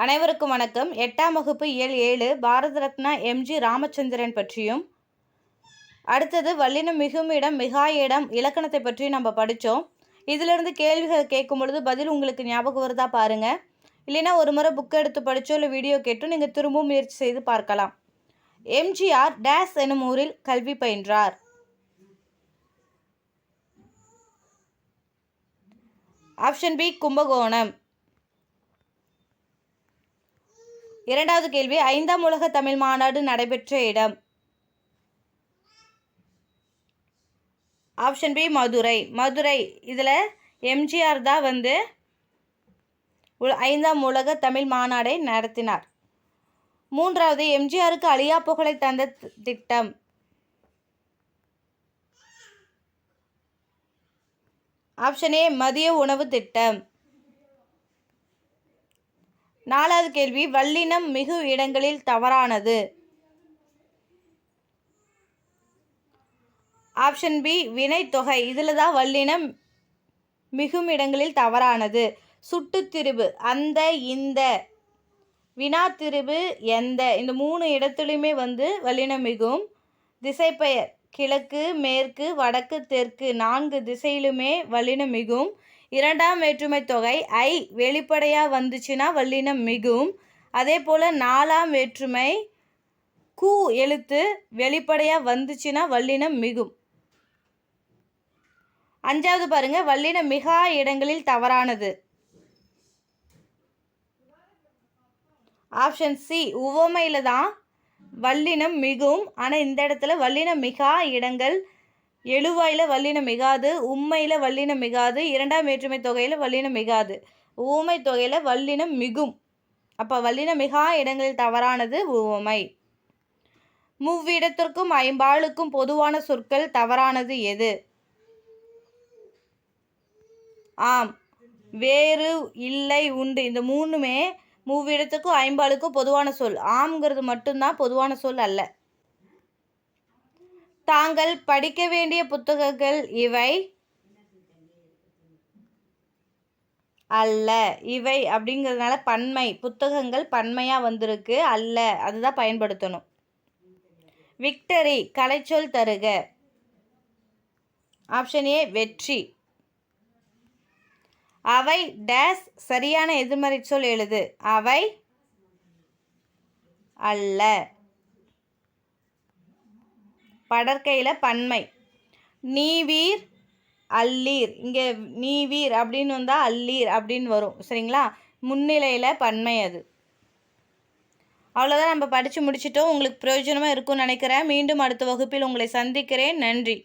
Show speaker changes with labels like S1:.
S1: அனைவருக்கும் வணக்கம். 8ஆம் வகுப்பு இயல் 7 பாரத ரத்னா எம்.ஜி. ராமச்சந்திரன் பற்றியும், அடுத்தது வல்லினம் மிகுமிடம் மிகா இடம் இலக்கணத்தை பற்றியும் நம்ம படித்தோம். இதிலிருந்து கேள்விகள் கேட்கும் பொழுது பதில் உங்களுக்கு ஞாபகம் வருதா பாருங்கள். இல்லைன்னா ஒரு முறை புக் எடுத்து படித்தோ இல்லை வீடியோ கேட்டோ நீங்கள் திரும்பவும் முயற்சி செய்து பார்க்கலாம். எம்ஜிஆர் டேஸ் எனும் ஊரில் கல்வி பயின்றார். Option B Kumbakonam. இரண்டாவது கேள்வி, 5ஆம் உலக தமிழ் மாநாடு நடைபெற்ற இடம். Option B Madurai. மதுரை. இதில் எம்ஜிஆர் தான் 5ஆம் உலக தமிழ் மாநாடை நடத்தினார். மூன்றாவது, எம்ஜிஆருக்கு அழியா புகழை தந்த திட்டம். ஆப்ஷன் ஏ மதிய உணவு திட்டம். நாலாவது கேள்வி, வல்லினம் மிகு இடங்களில் தவறானது. ஆப்ஷன் பி வினைத்தொகை. இதில் தான் வல்லினம் மிகும் இடங்களில் தவறானது. சுட்டுத்திருபு அந்த இந்த, வினாத்திருபு எந்த, இந்த 3 இடத்துலையுமே வல்லினம் மிகும். திசைப்பெயர் கிழக்கு மேற்கு வடக்கு தெற்கு 4 திசையிலுமே வல்லினம் மிகும். 2ஆம் வேற்றுமை தொகை ஐ வெளிப்படையாக வந்துச்சுன்னா வல்லினம் மிகும். அதே போல் 4ஆம் வேற்றுமை கு எழுத்து வெளிப்படையாக வந்துச்சுன்னா வல்லினம் மிகும். 5வது பாருங்க, வல்லினம் மிகா இடங்களில் தவறானது. ஆப்ஷன் சி உவமையில் தான் வல்லினம் மிகும். ஆனால் இந்த இடத்துல வல்லினம் மிகா இடங்கள் எழுவாயில் வல்லினம் மிகாது, உம்மையில் வல்லினம் மிகாது, 2ஆம் வேற்றுமை தொகையில் வல்லினம் மிகாது, ஊமை தொகையில் வல்லினம் மிகும். அப்போ வல்லினம் மிகா இடங்களில் தவறானது உவமை. மூவிடத்திற்கும் ஐம்பாலுக்கும் பொதுவான சொற்கள் தவறானது எது? ஆம், வேறு இல்லை உண்டு. இந்த 3மே மூவிடத்துக்கும் ஐம்பாலுக்கும் பொதுவான சொல். ஆம்ங்கிறது மட்டும்தான் பொதுவான சொல் அல்ல. தாங்கள் படிக்க வேண்டிய புத்தகங்கள் இவை அல்ல. இவை அப்படிங்கிறதுனால பன்மை, புத்தகங்கள் பன்மையாக வந்திருக்கு. அல்ல அதுதான் பயன்படுத்தணும். விக்டரி கலைச்சொல் தருக. ஆப்ஷன் ஏ வெற்றி. அவை டேஸ் சரியான எதிர்மறை சொல் எழுது. அவை அல்ல. படற்கையில் பன்மை. நீவீர் அல்லீர். இங்கே நீவீர் அப்படின்னு வந்தால் அல்லீர் அப்படின்னு வரும். சரிங்களா? முன்னிலையில் பன்மை அது. அவ்வளோதான், நம்ம படித்து முடிச்சிட்டோம். உங்களுக்கு பிரயோஜனமாக இருக்கும்னு நினைக்கிறேன். மீண்டும் அடுத்த வகுப்பில் உங்களை சந்திக்கிறேன். நன்றி.